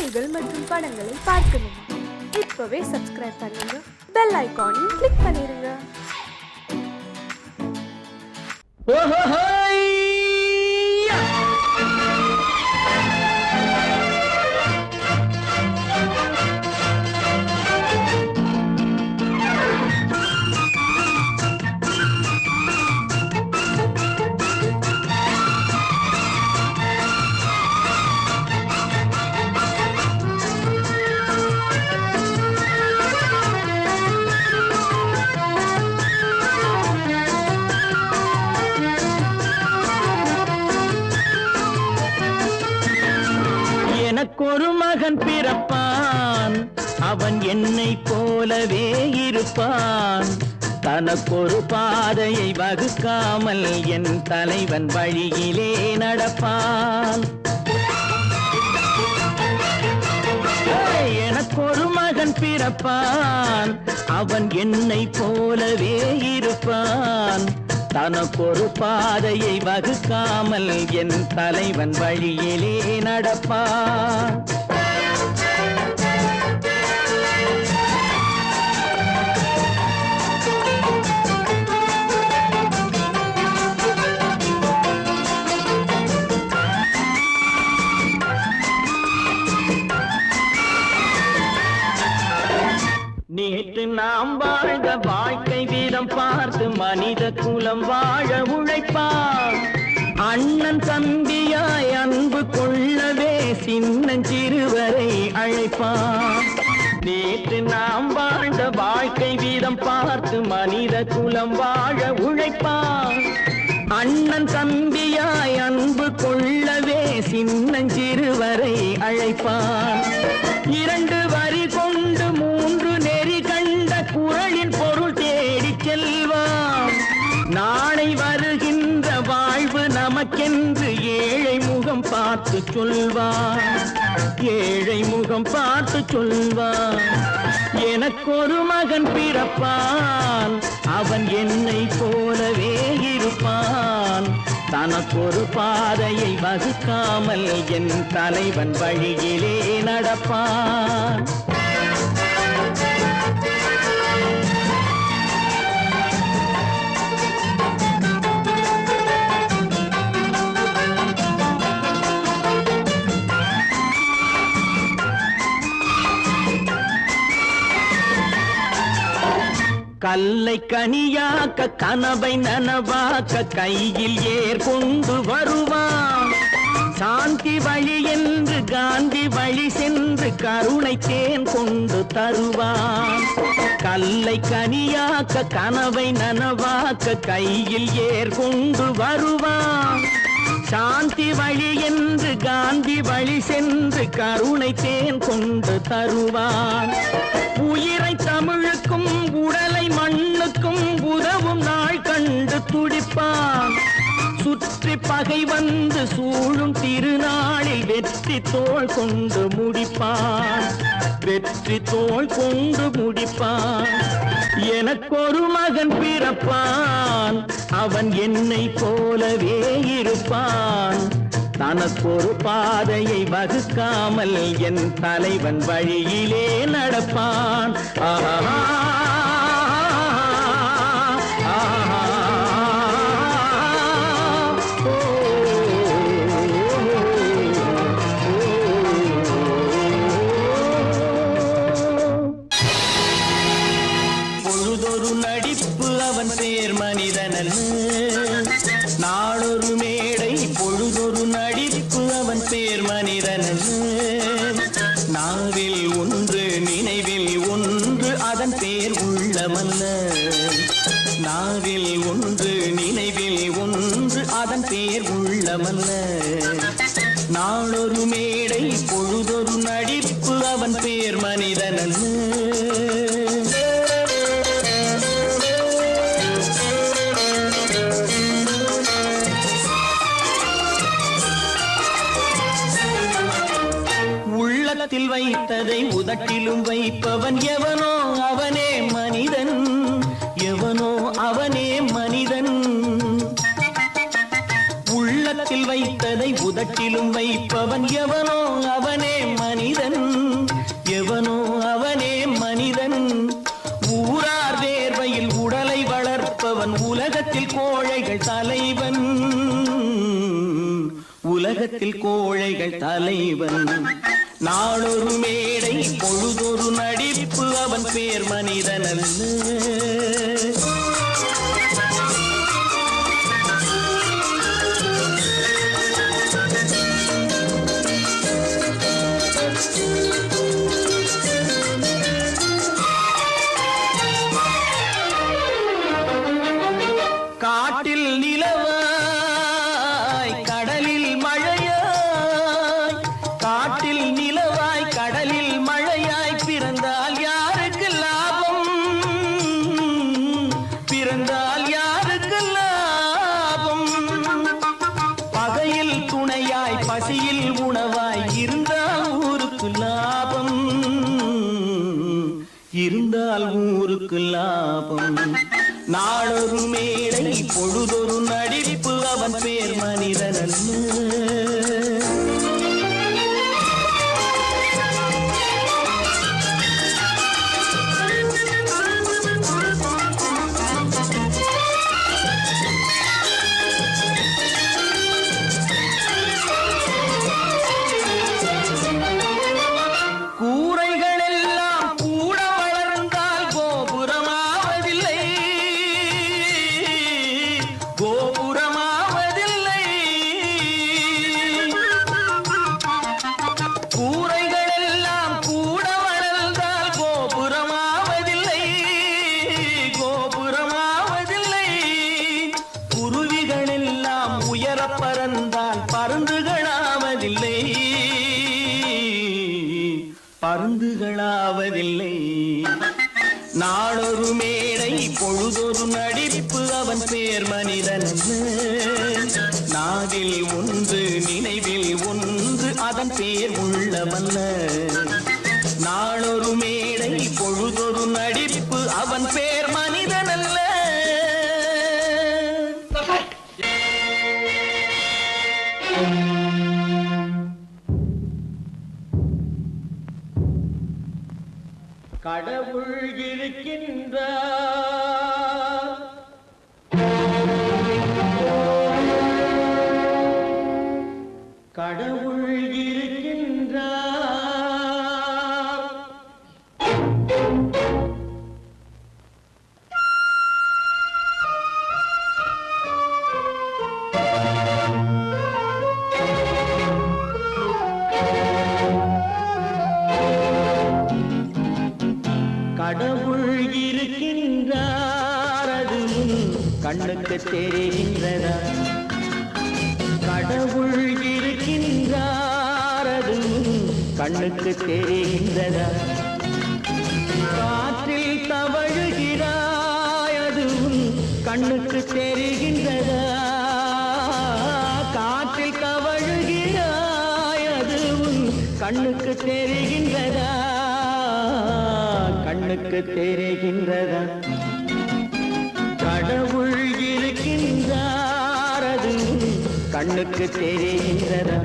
செய்திகள் மற்றும் படங்களை பார்க்கணுமா? இப்பவே சப்ஸ்கிரைப் பண்ணுங்க, பெல் ஐகானையும் கிளிக் பண்ணிருங்க. எனக்கொரு மகன் பிறப்பான், அவன் என்னை போலவே இருப்பான். தனக்கொரு பாதையை வகுக்காமல் என் தலைவன் வழியிலே நடப்பான். எனக்கொரு மகன் பிறப்பான், அவன் என்னை போலவே இருப்பான். தனக்கொரு பாதையை வகுக்காமல் என் தலைவன் வழியிலே நடப்பான். நேற்று நாம் வாழ்ந்த வாழ்க்கை வீதம் பார்த்து மனித குலம் வாழ உழைப்பான். அண்ணன் தம்பியாய் அன்பு கொள்ளவே சின்னஞ்சிறுவரை அழைப்பான். நேற்று நாம் வாழ்ந்த வாழ்க்கை வீதம் பார்த்து மனித குலம் வாழ உழைப்பான். அண்ணன் தம்பியாய் அன்பு கொள்ளவே சின்னஞ்சிறுவரை அழைப்பான். இரண்டு வரி கொண்டு மூன்று நெறி கண்ட குறளின் பொருள் தேடி செல்வான். நாளை வருகின்ற வாழ்வு நமக்கென்று ஏழை முகம் பார்த்து சொல்வான். ஏழை முகம் பார்த்து சொல்வான். எனக்கொரு மகன் பிறப்பான், அவன் என்னை போலவே இருப்பான். தனக்கொரு பாதையை வகுக்காமல் என் தலைவன் வழியிலே நடப்பான். கல்லை கனியாக்க கனவை நனவாக்க கையில் ஏற்கொண்டு வருவான். சாந்தி வழி என்று காந்தி வழி சென்று கருணை தேன் கொண்டு தருவான். கல்லை கனியாக்க கனவை நனவாக்க கையில் ஏற்கொண்டு வருவான். சாந்தி வழி என்று காந்தி வழி சென்று கருணை தேன் கொண்டு தருவான். உயிரை தமிழுக்கும் உடலை மண்ணுக்கும் உதவும் நாள் கண்டு துடிப்பான். சுற்றி பகை வந்து சூழும் திருநாளில் வெற்றி தோள் கொண்டு முடிப்பான். வெற்றி தோள் கொண்டு முடிப்பான். எனக்கொரு மகன் பிறப்பான், அவன் என்னை போலவே இருப்பான். தனக்கொரு பாதையை வகுக்காமல் என் தலைவன் வழியிலே நடப்பான். ஆஹா. பொழுதொரு நடிப்பு அவன் பேர் மனிதனல்ல. நாளொரு மேடை பொழுதொரு நடிப்பு அவன் பேர் மனிதனல்ல. நாவில் ஒன்று நினைவில் ஒன்று அதன் பேர் உள்ளமல்ல. நாவில் ஒன்று நினைவில் ஒன்று அதன் பேர் உள்ளமல்ல. நாளொரு மேடை பொழுதொரு நடிப்பு அவன் பேர் மனிதனல்ல. உள்ளத்தில் வைத்ததை உதட்டிலும் வைப்பவன் எவனோ அவனே மனிதன். எவனோ அவனே மனிதன். உள்ளத்தில் வைத்ததை உதட்டிலும் வைப்பவன் எவனோ அவனே மனிதன். கூட்டத்தில் கோழைகள் தலைவன். நாளொரு மேடை பொழுதொரு நடிப்பு அவன் பேர் மனிதன் அல்ல. காட்டில் நிலவாய் கடலில் மழையாய், காட்டில் நிலவாய் கடலில் மழையாய் பிறந்தால் யாருக்கு லாபம், பிறந்தால் யாருக்கு லாபம். பகையில் துணையாய் பசியில் உணவாய் இருந்தால் ஊருக்கு லாபம், இருந்தால் ஊருக்கு லாபம். நாளொரு மேடை பொழுதொரு நடிப்பு அவன் பேர் மனிதன் அல்ல. பறந்தால் பருந்துகளாவதில்லை, பருந்துகளாவதில்லை. நாளொரு மேடை பொழுதொரு நடிப்பு அவன் பேர் மனிதன். நாவில் ஒன்று நினைவில் ஒன்று அதன் பேர் உள்ளவல்ல. நாளொரு மேடை பொழுதொரு நடிப்பு அவன் பேர் மனிதன் அல்ல. கடவுள் இருக்கின்றார், கடவுள் இருக்கின்றார். கடவுள் இருக்கின்றார், அதுவும் கண்ணுக்கு தெரிகின்றதா? கடவுள் இருக்கின்றார், அதுவும் கண்ணுக்கு தெரிகின்றதா? காற்றில் தவழுகிறாய், அதுவும் கண்ணுக்கு தெரிகின்றதா? காற்றில் தவழுகிறாய், அதுவும் கண்ணுக்கு தெரிகின்றதா? கண்ணுக்கு தெரிகின்றதா? கடவுள் இருக்கின்றார், அதுவும் கண்ணுக்கு தெரிகின்றதா?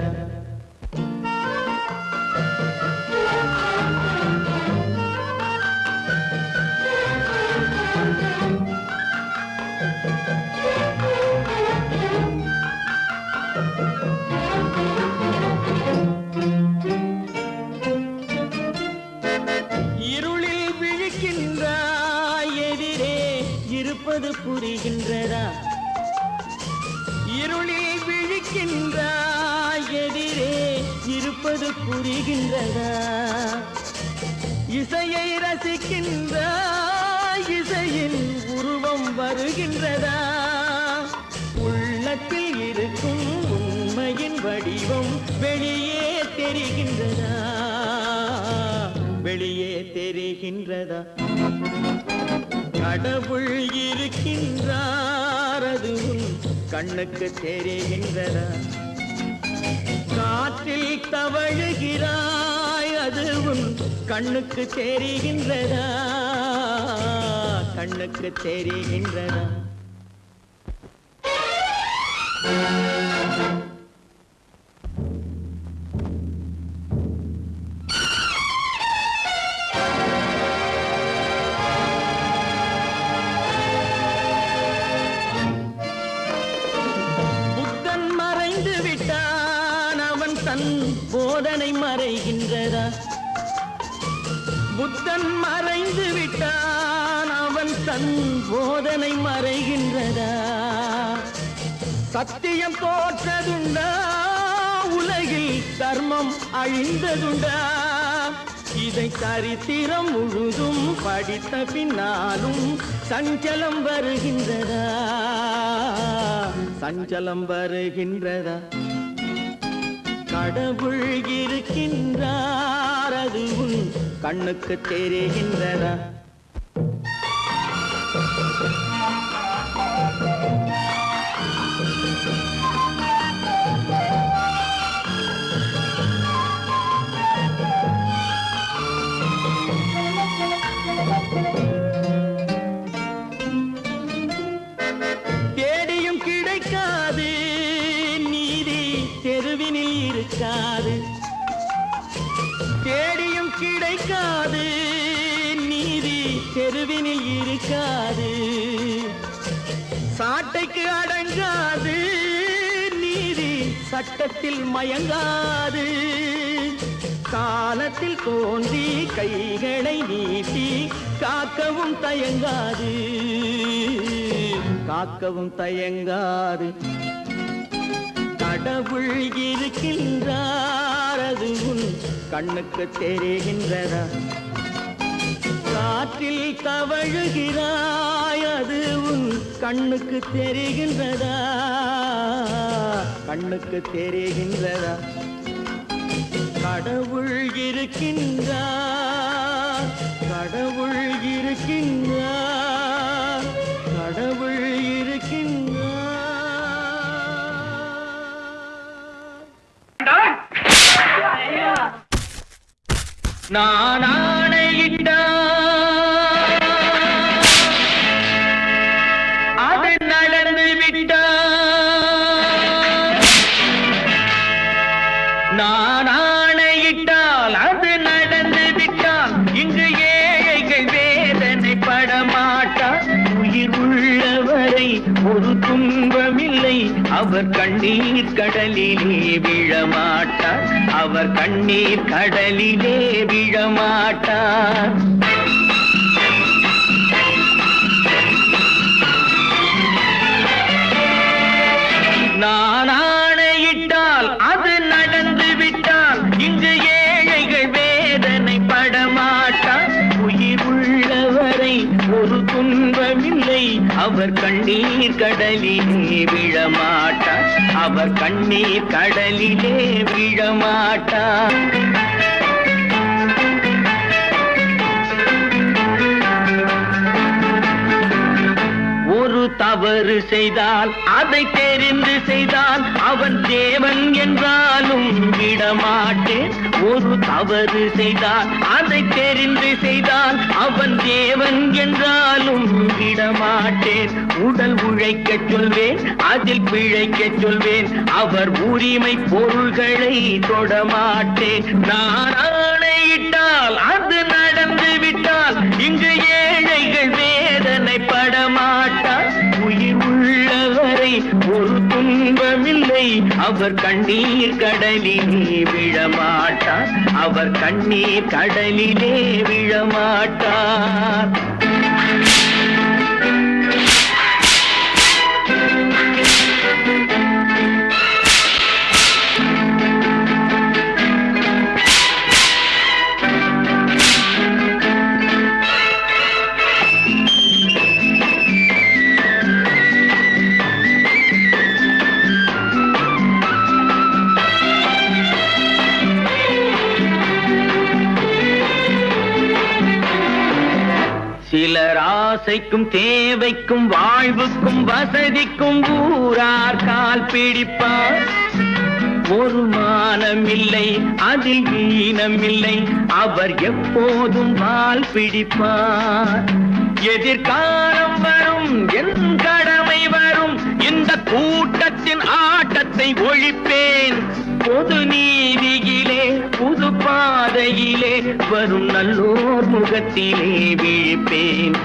இருப்பது புரிகின்றதா? இருளில் விழிக்கின்றாய், எதிரே இருப்பது புரிகின்றதா? இசையை ரசிக்கின்றாய், இசையின் உருவம் வருகின்றதா? உள்ளத்தில் இருக்கும் உண்மையின் வடிவம் வெளியே தெரிகின்றதா? வெளியே தெரிகின்றதா? கடவுள் இருக்கின்றார், அதுவும் கண்ணுக்கு தெரிகின்றதா? காற்றில் தவழுகிறாய், அதுவும் கண்ணுக்கு தெரிகின்றதா? கண்ணுக்கு தெரிகின்றதா? குறைகின்றதா? புத்தன் மறைந்து விட்டான், அவன் தன் போதனை மறைகின்றதா? சத்தியம் தோற்றதுண்டா, உலகில் தர்மம் அழிந்ததுண்டா? இதை சரித்திரம் முழுதும் படித்த பின்னாலும் சஞ்சலம் வருகின்றதா? சஞ்சலம் வருகின்றதா? கடவுள் இருக்கின்றார், அது உன் கண்ணுக்கு தெரிகின்றதா? தேடியும் கிடைக்காது நீதி, தெருவினில் இருக்காது. தேடியும் கிடைக்காது நீதி, தெருவினில் இருக்காது. சாட்டைக்கு அடங்காது நீதி, சட்டத்தில் மயங்காது. காலத்தில் தோன்றி கைகளை நீட்டி காக்கவும் தயங்காது, காக்கவும் தயங்காது. கடவுள் இருக்கின்றார், அது உன் கண்ணுக்கு தெரிகின்றதா? காற்றில் தவழுகிறாய், அது உன் கண்ணுக்கு தெரிகின்றதா? கண்ணுக்கு தெரிகின்றதா? கடவுள் இருக்கின்றார், கடவுள் இருக்கின்றார், கடவுள் இருக்கின்றார். நான் ஆணையிட்டால் அது நடந்து விட்டால். நான் ஆணையிட்டால் அது நடந்து விட்டால். இங்கு ஏழைகள் வேதனை படமாட்டார். உயிர் உள்ளவரை ஒரு துன்பமில்லை, அவர் கண்ணீர் கடலிலே விழமாட்டார். அவர் கண்ணீர் கடலிலே விழமாட்டார். நான் ஆணையிட்டால் அது நடந்து விட்டால். இங்கு ஏழைகள் வேதனை படமாட்டார். உயிர் உள்ளவரை ஒரு துன்பமில்லை, அவர் கண்ணீர் கடலிலே விழமாட்டார். அவர் கண்ணீர் கடலிலே விழமாட்டார். ஒரு தவறு செய்தால் அதை தெரிந்து செய்தால் அவன் தேவன் என்றாலும் விடமாட்டேன். ஒரு தவறு செய்தால் அதை தெரிந்து செய்தால் அவன் தேவன் என்றாலும் விடமாட்டேன். உடல் உழைக்க சொல்வேன், அதில் பிழைக்க சொல்வேன். அவர் உரிமை பொருள்களை தொடமாட்டேன். நான் ஆணையிட்டால் அது நடந்து விட்டால். இங்கு ஏழைகள் வேதனை படமாட்டார். உயிர் உள்ளவரை ஒரு துன்பமில்லை, அவர் கண்ணீர் கடலிலே விழமாட்டார். அவர் கண்ணீர் கடலிலே விழமாட்டார். சிலர் ஆசைக்கும் தேவைக்கும் வாழ்வுக்கும் வசதிக்கும் ஊரார் கால் பிடிப்பார். ஒரு மானமில்லை, அதில் ஈனமில்லை, அவர் எப்போதும் வால் பிடிப்பார். எதிர்காலம் வரும், என் கடமை வரும், இந்த கூட்டத்தின் ஆட்டத்தை ஒழிப்பேன். பொது நீதியிலே புது பாதையிலே வரும் நல்லோர் முகத்திலே விழிப்பேன்.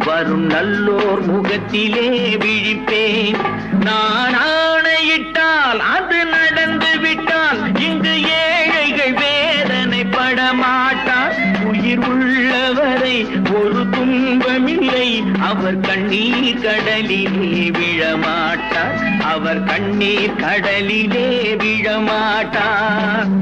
வரும் நல்லோர் முகத்திலே விழிப்பேன். நான் ஆணையிட்டால் அது நடந்து விட்டால். இங்கு ஏழைகள் வேதனை அவர் கண்ணீர் கடலிலே விழமாட்டார், அவர் கண்ணீர் கடலிலே விழமாட்டார்.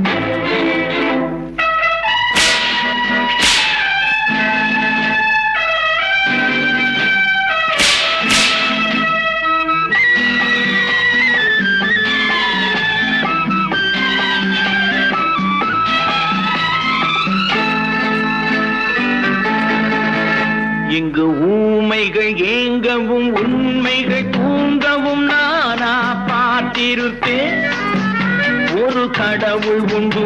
இங்கு ஊமைகள் ஏங்கவும் உண்மைகள் தூங்கவும் நானா பார்த்திருப்பேன். ஒரு கடவுள் உண்டு,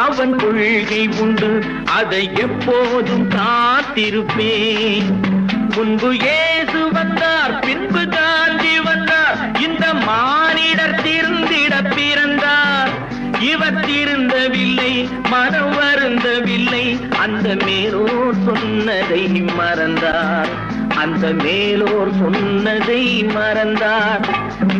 அவன் கொள்கை உண்டு, அதை எப்போதும் காத்திருப்பேன். முன்பு இயேசு வந்தார், பின்பு காந்தி வந்தார், இந்த மானிடர் திருந்திட பிறந்தார். இவர் திருந்தவில்லை, மனம் வருந்தவில்லை, அந்த மேலோர் சொன்னதை மறந்தார், அந்த மேலோர் சொன்னதை மறந்தார்.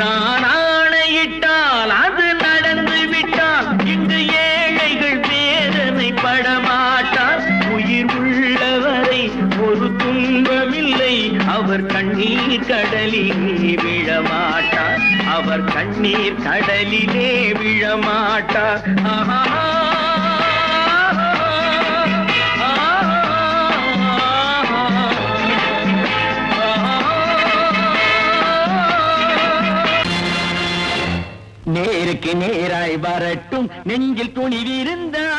நான் ஆணையிட்டால் அது நடந்து விட்டால் இங்கு ஏழைகள் வேதனை படமாட்டார். உயிர் உள்ளவரை ஒரு துன்பமில்லை, அவர் கண்ணீர் கடலிலே விழமாட்டார், அவர் கண்ணீர் கடலிலே விழமாட்டார். ஆஹா நேருக்கு நேராய் வரட்டும் நெஞ்சில் துணிவிருந்தால்,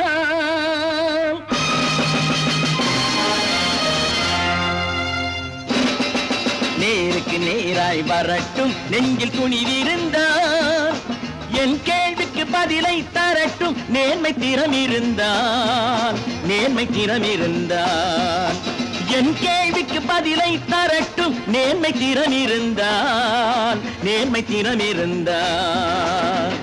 நேருக்கு நேராய் வரட்டும் நெஞ்சில் துணிவிருந்தால், என் கேள்விக்கு பதிலை தரட்டும் நேர்மை திறம் இருந்தால், நேர்மை திறம் இருந்தால். என் கேள்விக்கு பதிலை தரட்டும் நேர்மை திறம் இருந்தால், நேர்மை திறம் இருந்தால்.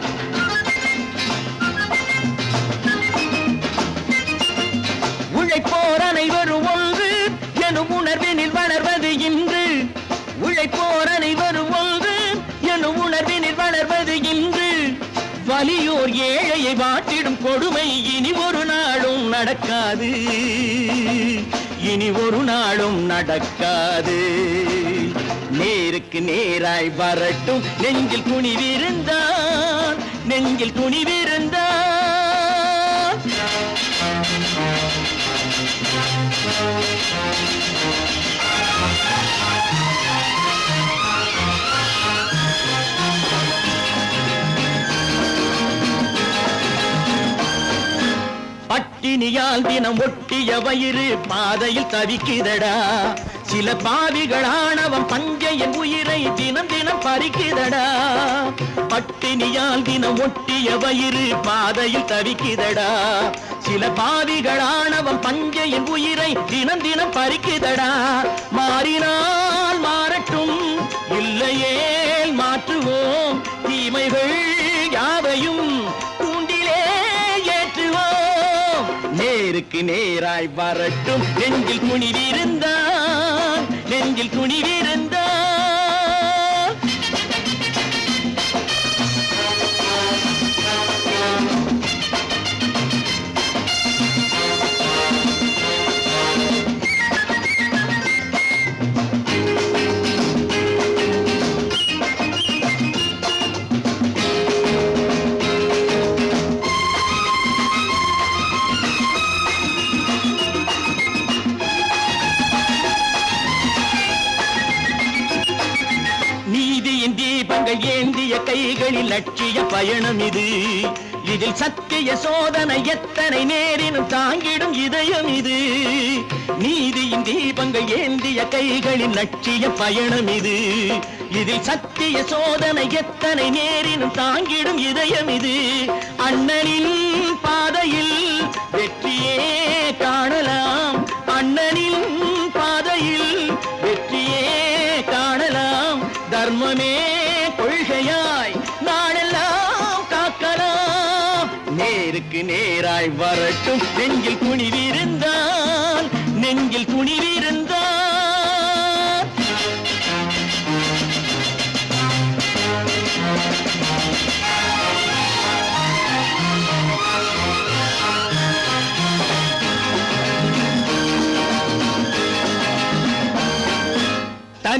உழைப்போர் அனைவரும் ஒன்று எனும் உணர்வினில் வளர்வது இன்று, உழைப்போர் அனைவரும் ஒன்று எனும் உணர்வினில் வளர்வது இன்று. வலியோர் ஏழையை வாட்டிடும் கொடுமை இனி ஒரு நாளும் நடக்காது, இனி ஒரு நாளும் நடக்காது. நேருக்கு நேராய் வரட்டும் நெஞ்சில் துணிவிருந்தால், நெஞ்சில் துணிவிருந்தால். பட்டினியால் தினம் ஒட்டிய வயிறு பாதையில் தவிக்குதடா, சில பாவிகளானவன் பஞ்சையின் உயிரை தினம் தினம் பறிக்குதடா. பட்டினியால் தினம் ஒட்டிய வயிறு பாதையில் தவிக்குதடா, சில பாவிகளானவன் பஞ்சையின் உயிரை தினம் தினம் பறிக்குதடா. மாறினால் மாறட்டும், இல்லையே மாற்றுவோம், தீமைகள் யாவையும் தூண்டிலே ஏற்றுவோம். நேருக்கு நேராய் வரட்டும் நெஞ்சில் துணிவிருந்தால், நெஞ்சில் துணிவிருந்தால். நீதியின் தீபங்கள் ஏந்திய கைகளில் லட்சிய பயணம் இது, இதில் சத்திய சோதனை எத்தனை நேரினும் தாங்கிடும் இதயம் இது. நீதியின் தீபங்கள் ஏந்திய கைகளில் லட்சிய பயணம் இது, இதில் சத்திய சோதனை எத்தனை நேரினும் தாங்கிடும் இதயம் இது. அண்ணனின் பாதையில் வெற்றியே காணலாம், அண்ணனின் பாதையில் வெற்றியே காணலாம். தர்மமே கொள்கையாய் நாடெல்லாம் காக்கலாம். நேருக்கு நேராய் வரட்டும் நெஞ்சில் துணிவிருந்தால், நெஞ்சில் துணிவிருந்தால்.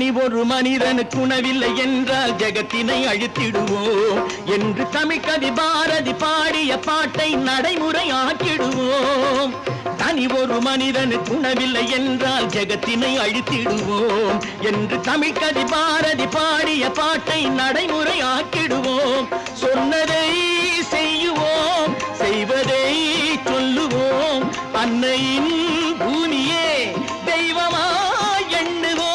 தனி ஒரு மனிதனுக்கு உணவில்லை என்றால் ஜெகத்தினை அழித்திடுவோம் என்று தமிழ் கவி பாரதி பாடிய பாட்டை நடைமுறை ஆக்கிடுவோம். தனி ஒரு மனிதனுக்கு உணவில்லை என்றால் ஜெகத்தினை அழித்திடுவோம் என்று தமிழ் கவி பாரதி பாடிய பாட்டை நடைமுறை ஆக்கிடுவோம். சொன்னதை செய்யுவோம், செய்வதை சொல்லுவோம், அன்னையின் பூமியே தெய்வமா எண்ணுவோம்.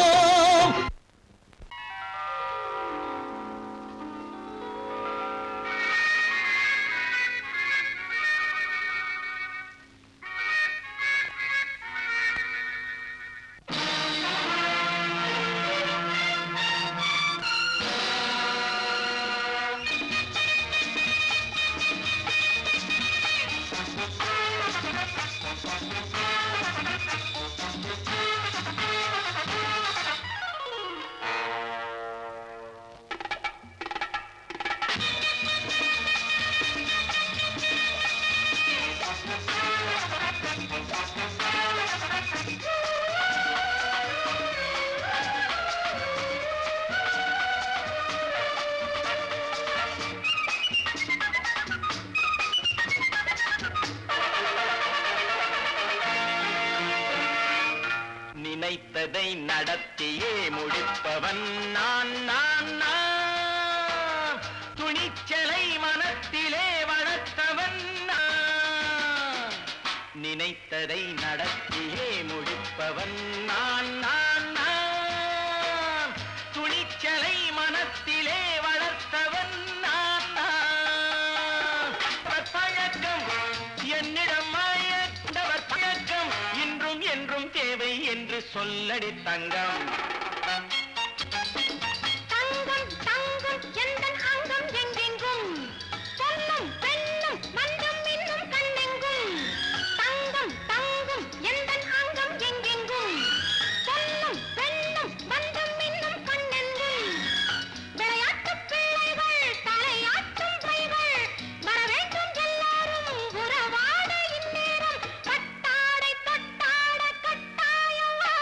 நினைத்ததை நடத்தியே முடிப்பவன் நான் நான் நான். துணிச்சலை மனத்திலே வளர்த்தவன் நான். நினைத்ததை நடத்தியே முடிப்பவன் நான் நான் நான். துணிச்சலை மனத்திலே வளர்த்தவன் நான் நான். பழக்கம் என்னிடம் மயந்தவர் பழக்கம் இன்றும் என்றும் தேவை என்று சொல்லடி தங்கம். தங்கம் தங்கம் எந்தன் அங்கம் எங்கெங்கும் பொன்னும் பெண்ணும் மண்ணும் இன்னும் கண்ணெங்கும். தங்கம் தங்கம் எந்தன் அங்கம் எங்கெங்கும் பொன்னும் பெண்ணும் மண்ணும் இன்னும் கண்ணெங்கும். விளையாட்டு பிள்ளைகள் தலையாட்டும் பைகள் வர வேண்டும் எல்லாரும் உறவாட இந்நேரம் கட்டாடை தொட்டாட கட்டாயவா.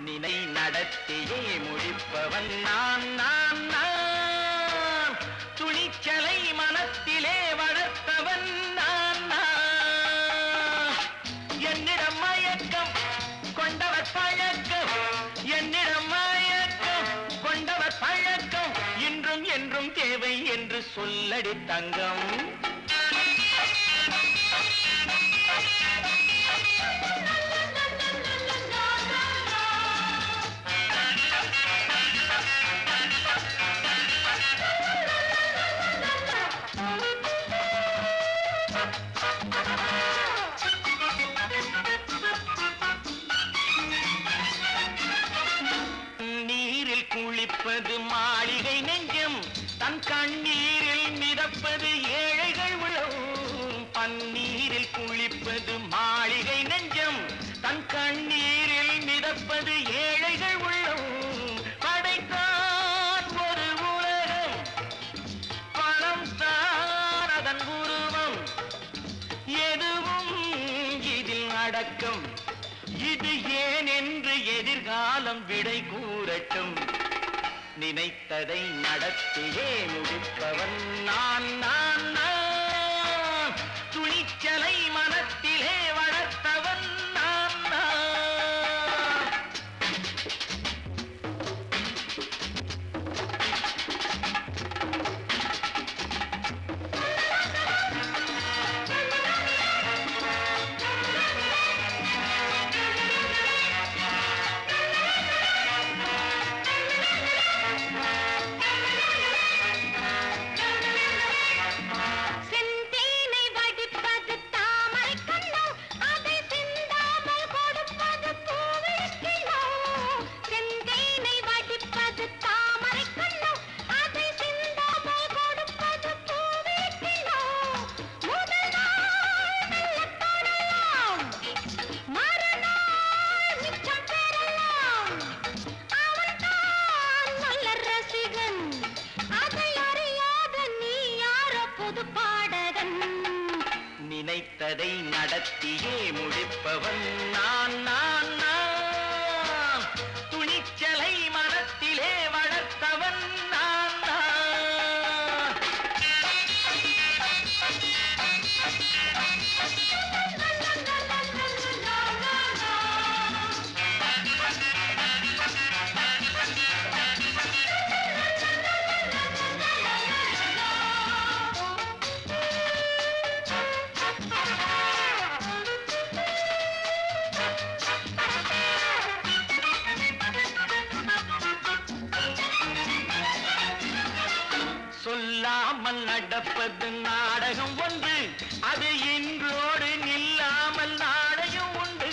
நினை நடத்தியே முடிப்பவன் நான் நான் நான். துணிச்சலை மனத்திலே வளர்த்தவன் நான் நான். என்னிடம் மயக்கம் கொண்டவர் பழக்கம், என்னிடம் மயக்கம் கொண்டவர் பழக்கம் இன்றும் என்றும் தேவை என்று சொல்லடி தங்கம். நீரில் குளிப்பது மாளிகை நெஞ்சம், தன் கண்ணீரில் மிதப்பது ஏழைகள் உளவும். பன்னீரில் குளிப்பது மாளிகை நெஞ்சம், தன் கண்ணீரில் மிதப்பது ஏழைகள் உள்ளவும். படைத்தான் ஒரு உலகம், பணம் தான் அதன் உருவம், எதுவும் இதில் அடக்கம். இது ஏன் என்று எதிர்காலம் விடை கூறட்டும். நினைத்ததை நடத்தியே முடிப்பவன் நான் நான் நான். துணிச்சலை மனத்திலே வளர்த்தவன் நான் நான். செந்தேனை வடிப்பது தாமரை கண்ணோ, அதை சிந்தாமல் கொடுப்பது பூவிழிக்கிழோ. செந்தேனை வடிப்பது தாமரை கண்ணோ, அதை சிந்தாமல் கொடுப்பது பூவிழிக்கிழோ. முதல் நாள் மெல்ல தொடலாம், மறுநாள் மிச்சம் பெறலாம். அவன்தான் நல்ல ரசிகன், அதை அறியாத நீ யாரோ புது பாடகன். நினைத்ததை நடத்தியே முடிப்பவன் நான் நான் நான். துணிச்சலை இல்லாமல் நடப்பது நாடகம் ஒன்று, அது இன்றோடு நில்லாமல் நாடகம் உண்டு.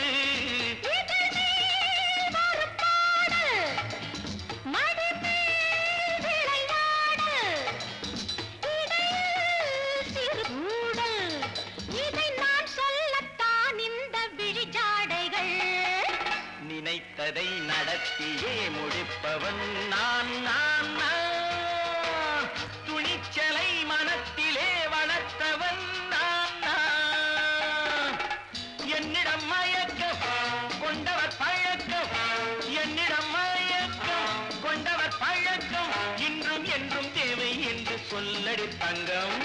நினைத்ததை நடத்தியே முடிப்பவன் நான் நான் நான். துணிச்சலை மனத்திலே வளர்த்தவன் நான் நான். என்னிடம் மயக்கம் கொண்டவர் பழக்கம், என்னிடம் மயக்கம் கொண்டவர் பழக்கம், இன்றும் என்றும் தேவை என்று சொல்லடி தங்கம்.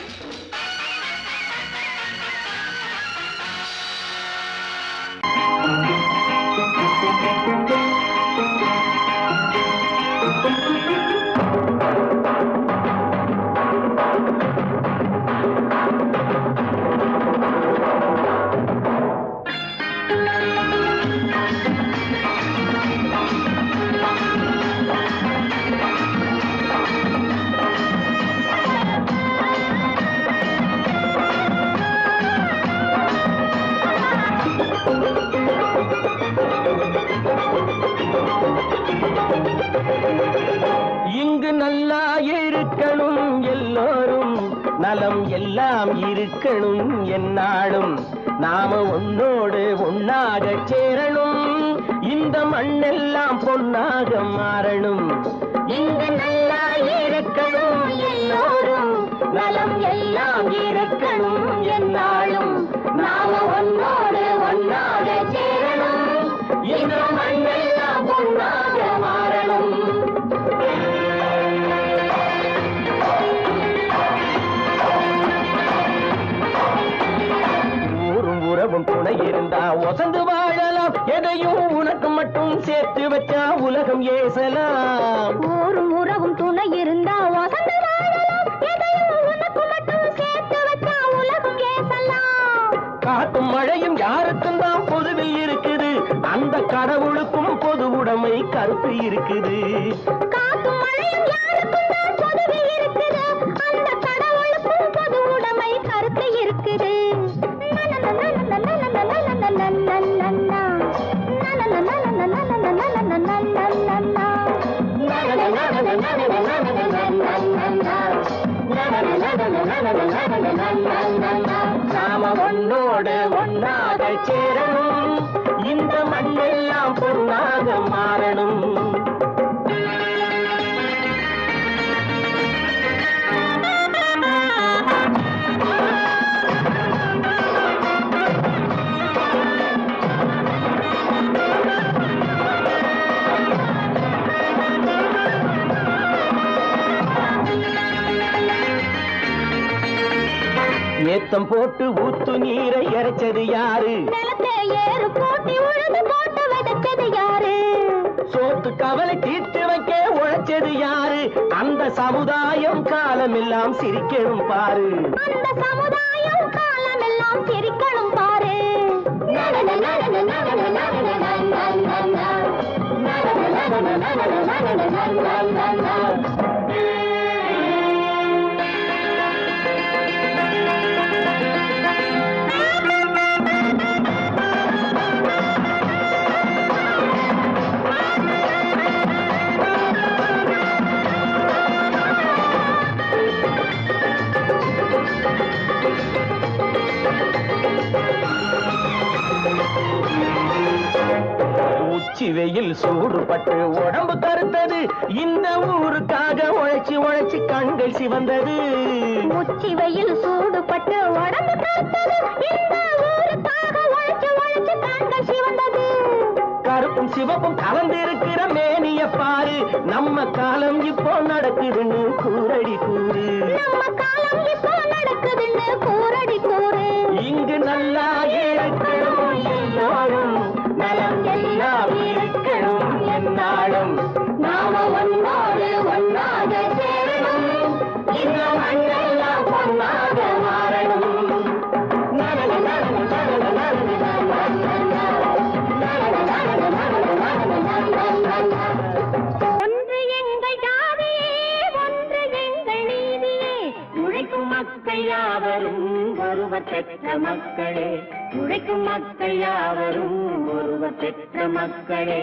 இங்கு நல்லா இருக்கணும் எல்லோரும், நலம் எல்லாம் இருக்கணும் என்னாலும். நாம ஒன்னோடு ஒன்னாக சேரணும், இந்த மண்ணெல்லாம் பொன்னாக மாறணும். இங்கு நல்லா இருக்கணும் எல்லோரும், நலம் எல்லாம் இருக்கணும் என்னாலும். நாம ஒன்னோடு ஒன்னாக சேரணும், இந்த மண்ணெல்லாம் பொன்னாக மாறணும். உறவும் துணை இருந்தா ஒசந்து வாழலாம், எதையும் உனக்கு மட்டும் சேர்த்து வச்சா உலகம் ஏசலாம். ஊரும் உறவும் துணை இருந்தா வசந்து வாழலாம், எதையும் உனக்கு மட்டும் சேர்த்து வச்சா உலகம் ஏசலாம். காத்தும் மழையும் யாருக்கும் தான் பொதுவில் இருக்குது, அந்த கடவுளுக்கும் பொது உடைமை கருத்து இருக்குது. காத்தும் மழையும் யாருக்கும் தான் பொதுவில் இருக்குது, அந்த கடவுளுக்கும் பொது உடைமை கருத்து இருக்குது. நாம ஒன்னோடு ஒன்னாக சேரணும், இந்த மண்ணெல்லாம் பொன்னாக மாறணும். ஏத்தம் போட்டு ஊத்து நீரை இறைச்சது யாரு? நிலத்தை ஏறு போட்டி உழுது போட்டு விதைச்சது யாரு? சோத்து கவலை தீர்த்து வைக்க உழைச்சது யாரு? அந்த சமுதாயம் காலமெல்லாம் சிரிக்கணும் பாரு. அந்த சமுதாயம் காலமெல்லாம் சிரிக்கணும் பாரு. உச்சி வெயில் சூடுபட்டு உடம்பு கருத்தது, இந்த ஊருக்காக உழைச்சி உழைச்சி கண்கள் சிவந்தது. உச்சி வெயில் சூடுபட்டு உடம்பு கருத்தது, இந்த ஊருக்காக உழைச்சி உழைச்சி கண்கள் சிவந்தது. கருப்பும் சிவப்பும் கலந்திருக்கிற மேனிய பாரு, நம்ம காலம் இப்போ நடக்குதுன்னு கூரடி கூறு. நம்ம காலம் இப்போ நடக்குதுன்னு கூரடி கூறு. இங்கு நல்லா இருக்கணும் எல்லோரும், நலம் எல்லாம் இருக்கணும் என்னாலும். நாம ஒன்னோடு ஒன்னாக சேரணும், இந்த மண்ணெல்லாம் பொன்னாக மாறணும். ஒன்று எங்கள் ஜாதியே, ஒன்று எங்கள் நீதியே, ஒருவர் பெற்ற மக்களே, உழைக்கும் மக்கள் யாவரும் ஒருவர் பெற்ற மக்களே.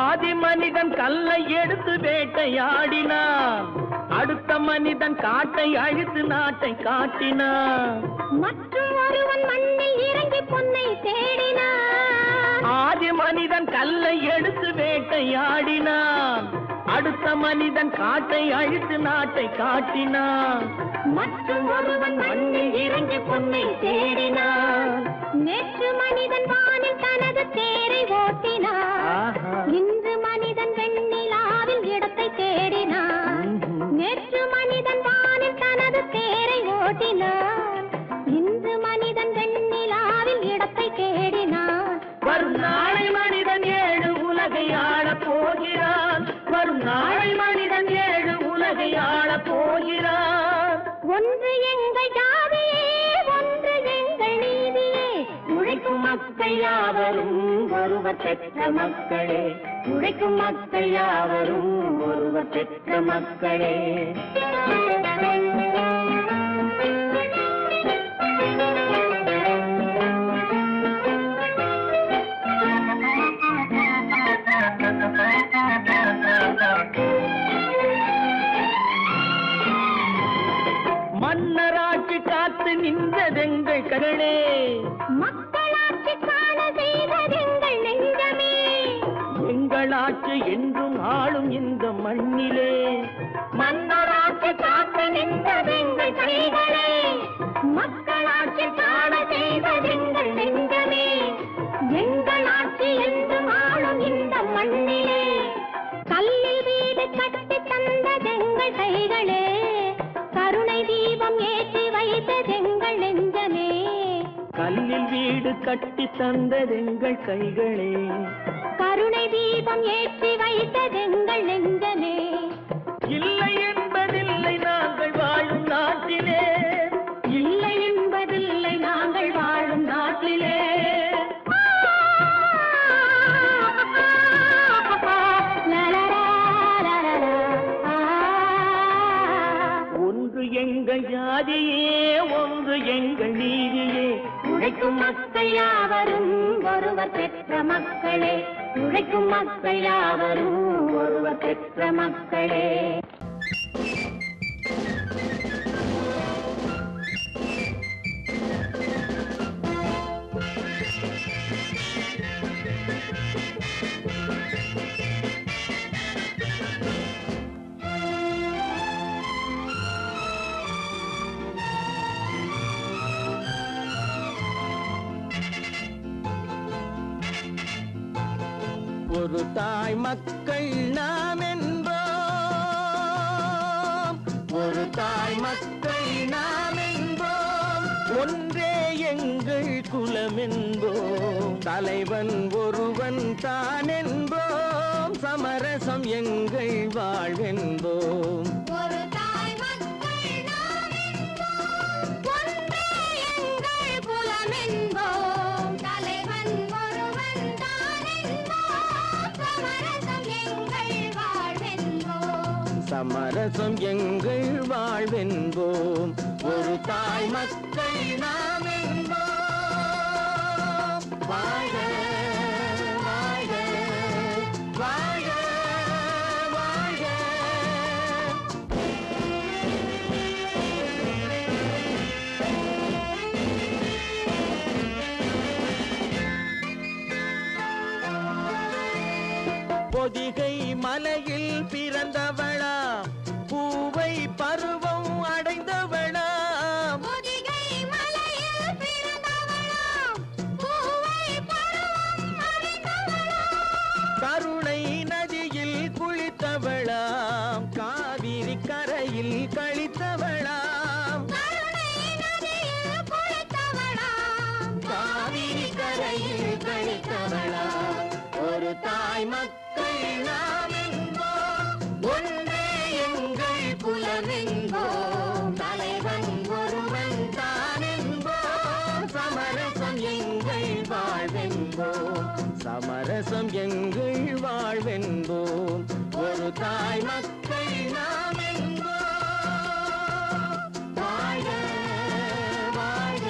ஆதி மனிதன் கல்லை எடுத்து வேட்டையாடினான், அடுத்த மனிதன் காட்டை அழித்து நாட்டை காட்டினான். மற்றும் ஒருவன் மண்ணில் இறங்கி பொன்னை தேடினான். ஆதி மனிதன் கல்லை எடுத்து வேட்டையாடினான், அடுத்த மனிதன் காட்டை அழித்து நாட்டை காட்டினான். மற்றும் ஒருவன் மண்ணில் இறங்கி பொன்னை தேடினான். நேற்று மனிதன் வானில் தனது தேரை ஓட்டினான், இன்று மனிதன் வெண்ணிலாவில் இடத்தை தேடினான். நேற்று மனிதன் வானில் தனது தேரை ஓட்டினான், இன்று மனிதன் வெண்ணிலாவில் இடத்தை தேடினான். வரும் நாளை மனிதன் 7 உலகை ஆளப் போகிறான், வரும் நாளை மனிதன் 7 உலகை ஆளப் போகிறான். ஒன்று எங்கள் ஜாதியே, ஒன்று எங்கள் நீதியே, உழைக்கும் மக்கள் யாவரும் ஒருவர் பெற்ற மக்களே, உழைக்கும் மக்கள் யாவரும் ஒருவர் பெற்ற மக்களே. மன்னராட்சி காத்து நின்றதெங்கள் கரளே, மக்களாட்சி காண செய்ததெங்கள் நெஞ்சமே, எங்களாட்சி என்றும் ஆளும் இந்த மண்ணிலே. மன்னராட்சி காத்து நின்றதெங்கள் கைகளே, மக்களாட்சி காண செய்ததெங்கள் நெஞ்சமே, எங்களாட்சி என்றும் ஆளும் இந்த மண்ணிலே. கல்லில் வீடு கட்டி தந்ததெங்கள் கைகளே, கருணை தீபம் ஏற்றி வைத்ததெங்கள் நெஞ்சமே. கல்லில் வீடு கட்டி தந்ததெங்கள் கைகளே, கருணை தீபம் ஏற்றி வைத்ததெங்கள் நெஞ்சமே. இல்லை என்பதில்லை நாங்கள் வாழும் நாட்டிலே, இல்லை என்பதில்லை நாங்கள் வாழும் நாட்டிலே. ஒன்று எங்கள் ஜாதியே, ஒன்று எங்கள் நீதியே, உழைக்கும் மக்கள் யாவரும் ஒருவர் பெற்ற மக்களே, உழைக்கும் மக்கள் யாவரும் ஒருவர் பெற்ற மக்களே. ஒரு தாய் மக்கள் நாம் என்போம், ஒரு தாய் மக்கள் நாம் என்போம், ஒன்றே எங்கள் குலம் என்போம், தலைவன் ஒருவன் தான் என்போம், சமரசம் எங்கள் வாழ்வென்போம். ஒரு தாய் மக்கள் நாம் என்போம், ஒன்றே எங்கள் குலம் என்போம், தலைவன் ஒருவன் தான் என்போம், சமரசம் எங்கள் வாழ்வென்போம். சமரசம் எங்கள் வாழ்வென்போம். ஒரு தாய் மக்கள் நாம் என்போம். வாழ்க வாழ்க வாழ்க வாழ்க. பொதிகை மலையில் பிறந்தவளா, பூவை பருவம் அடைந்தவளா, பொதிகை மலையில் பிறந்தவளாம், பூவை பருவம் அடைந்தவளாம், கருணை நதியில் குளித்தவளாம், காவிரி கரையில் கழித்தவளாம், கருணை நதியில் குளித்தவளாம், காவிரி கரையில் கழித்தவளாம். ஒரு தாய் மக்கள் நாம் என்போம், ஒன்றே எங்கள் குலம் என்போம், தலைவன் வாழ்வென்போம் சமரசம் எங்கள் வாழ்வென்போம் ஒரு தாய் மக்கள் நாம் என்போம் வாழ்க வாழ்க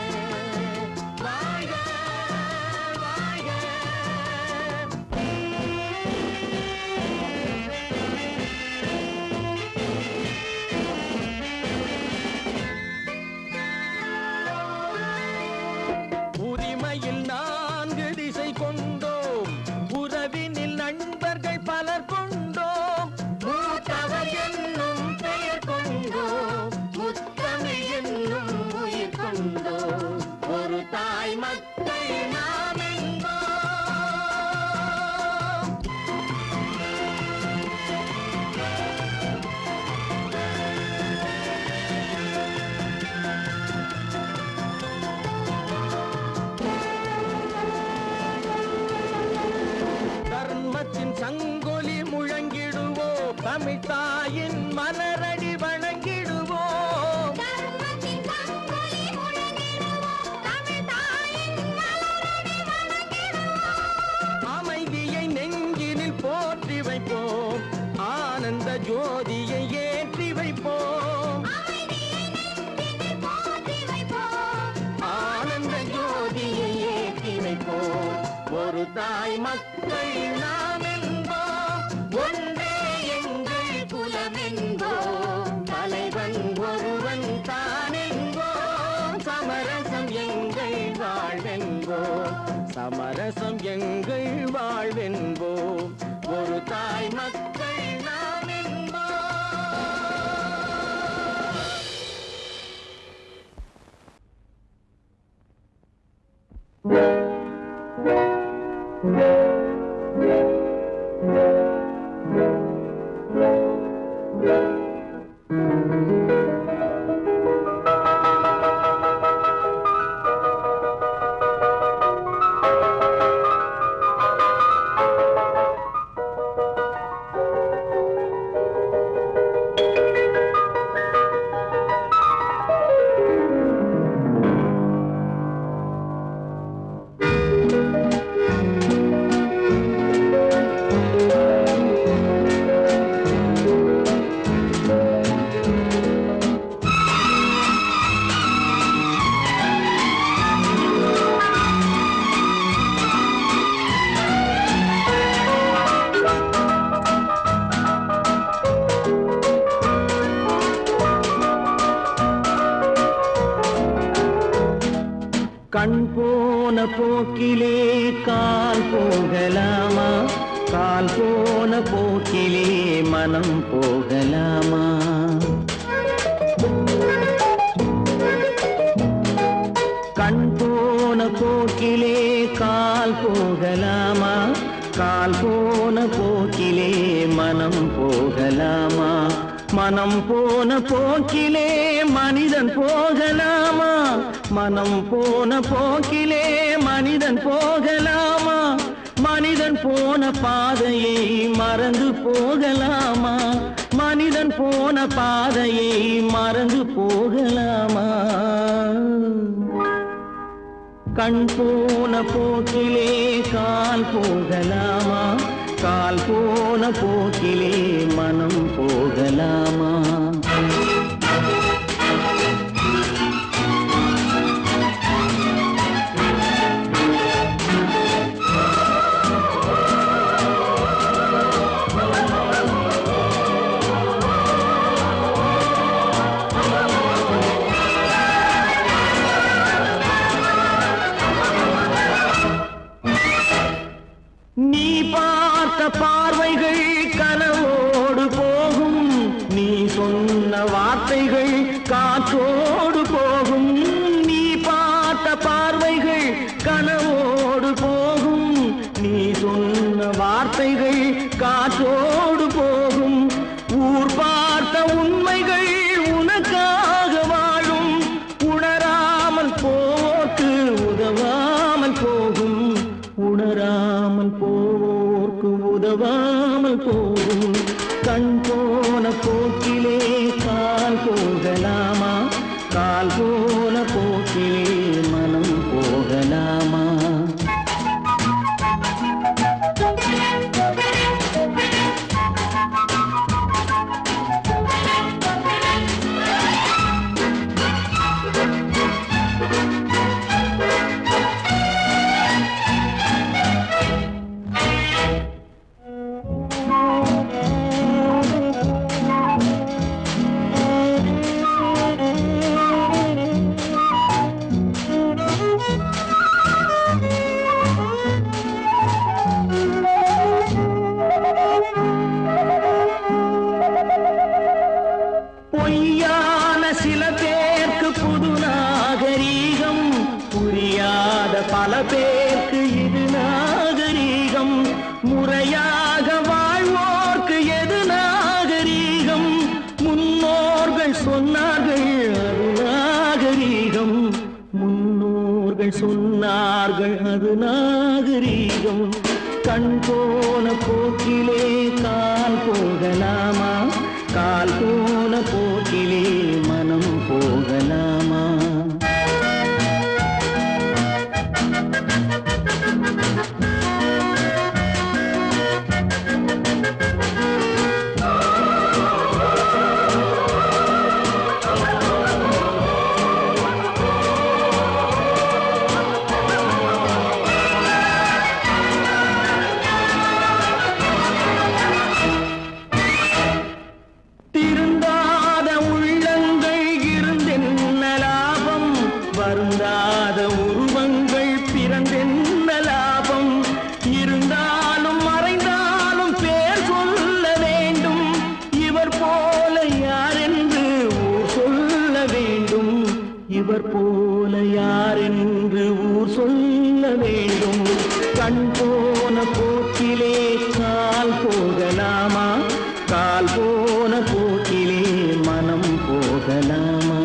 வாழ்க வாழ்க. உரிமையில் 4 திசை கொண்டோம் உறவினில் நண்பர்கள் பலர் கொண்டோம் மூத்தவர் என்னும் பெயர் கொண்டோம் முத்தமிழ் என்னும் உயிர் கொண்டோம் ஒரு தாய் மக்கள் நாம் என்போம். தர்மத்தின் சங்கொலி முழங்கிடுவோம் தமிழ் தாயின் மலரடி வணங்கிடுவோம் அமைதியை நெஞ்சினில் போற்றி வைப்போம் ஆனந்த ஜோதியை ஏற்றி வைப்போம் ஆனந்த ஜோதியை ஏற்றி வைப்போம் ஒரு தாய் மக்கள் நாம் என்போம் ஒன்றே எங்கள் குலம் என்போம் தலைவன் ஒருவன் தான் என்போம் சமரசம் எங்கள் வாழ்வென்போம் சமரசம் எங்கள் வாழ்வென்போம் ஒரு தாய் மக்கள் நாம் கண் போன போக்கிலே கால் போகலாமா கால் போன போக்கிலே மனம் போகலாமா கண் போன போக்கிலே கால் போகலாமா கால் போன போக்கிலே மனம் போகலாமா மனம் போன போக்கிலே மனிதன் போகலாமா மனம் போன போக்கிலே மனிதன் போகலாமா மனிதன் போன பாதையை மறந்து போகலாமா மனிதன் போன பாதையை மறந்து போகலாமா கண் போன போக்கிலே கால் போகலாமா கால் போன போக்கிலே மனம் போகலாமா நீ பார்த்த பார்வைகள் கனவோடு போகும் நீ சொன்ன வார்த்தைகள் காற்றோடு போகும் நீ பார்த்த பார்வைகள் கனவோடு போகும் நீ சொன்ன வார்த்தைகள் காற்றோடு போகும் ஊர் பார்த்த உண்மைகள் உனக்காக வாழும் உணராமல் போக்கு உதவாமல் போகும் உணராமல் போக்கு உதவாமல் போகும் கண் போன போக்கிலே கால் போகலாமா கால் போன போக்கிலே மனம் போகலாமா பொய்யான சில பேருக்கு புது நாகரீகம், புரியாத பல பேருக்கு இது நாகரீகம். முறையாக வாழ்வோர்க்கு எது நாகரீகம்? முன்னோர்கள் சொன்னார்கள் அது நாகரீகம். முன்னோர்கள் சொன்னார்கள் அது நாகரீகம். கண் போன போக்கிலே கால் போகலாமா? கால் போன போக்கிலே மனம் போகலாமா? திருந்தாத உள்ளங்கள் இருந்தென்ன லாபம்? வருந்தாத உருவங்கள் பிறந்தென்ன லாபம்? இருந்தாலும் மறைந்தாலும் பேர் சொல்ல வேண்டும். இவர் போல யாரென்று ஊர் சொல்ல வேண்டும். இவர் போல யாரென்று ஊர் சொல்ல வேண்டும். கண் போன போக்கிலே கால் போகலாமா? கால் போன போக்கிலே மனம் போகலாமா?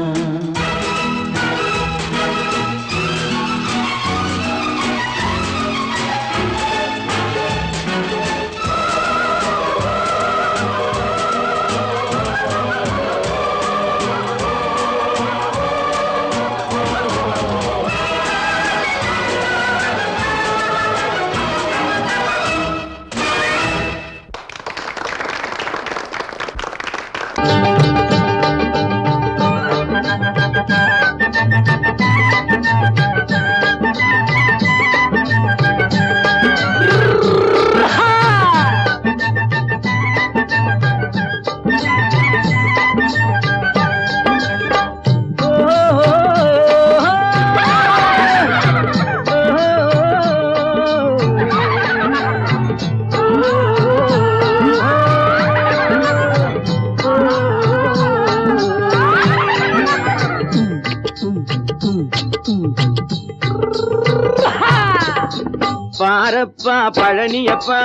பாரப்பா பழனியப்பா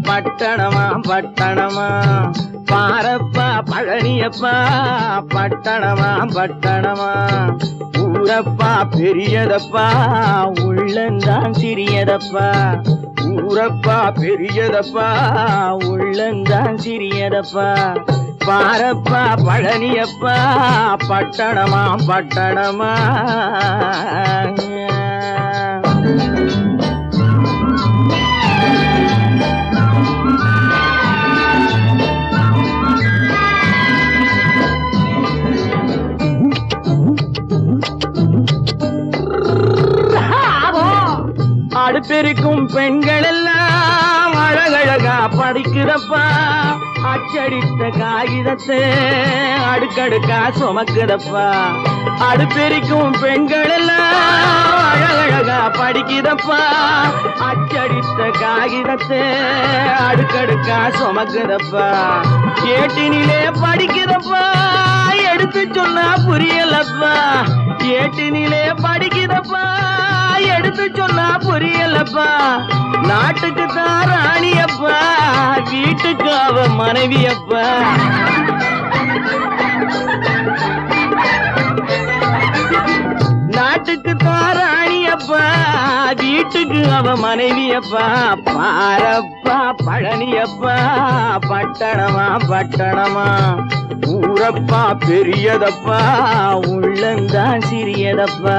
பட்டணமா பட்டணமா? பாரப்பா பழனியப்பா பட்டணமா பட்டணமா? ஊரப்பா பெரியதப்பா உள்ளந்தான் சிறியதப்பா. ஊரப்பா பெரியதப்பா உள்ளந்தான் சிறியதப்பா. பாரப்பா பழனியப்பா பட்டணமா பட்டணமா? அடுப்பெருக்கும் பெண்கள் எல்லாம் அழகழகா படிக்கிறப்பா. அச்சடித்த காகிதத்தை அடுக்கடுக்கா சுமக்குதப்பா. அடுப்பெருக்கும் பெண்கள் எல்லாம் அழகழகா படிக்கிறப்பா. அச்சடித்த காகிதத்தை அடுக்கடுக்கா சுமக்குதப்பா. ஏட்டினிலே படிக்கிறப்பா எடுத்து சொன்னா புரியலப்பா. ஏட்டினிலே படிக்கிறப்பா எடுத்து சொன்னா புரியலப்பா. நாட்டுக்கு தான் ராணியப்பா வீட்டுக்கு அவ மனைவியப்பா. நாட்டுக்கு தான் ராணியப்பா வீட்டுக்கு அவ மனைவியப்பா. பாரப்பா பழனியப்பா பட்டணமா பட்டணமா? ஊரப்பா பெரியதப்பா உள்ளந்தான் சிறியதப்பா.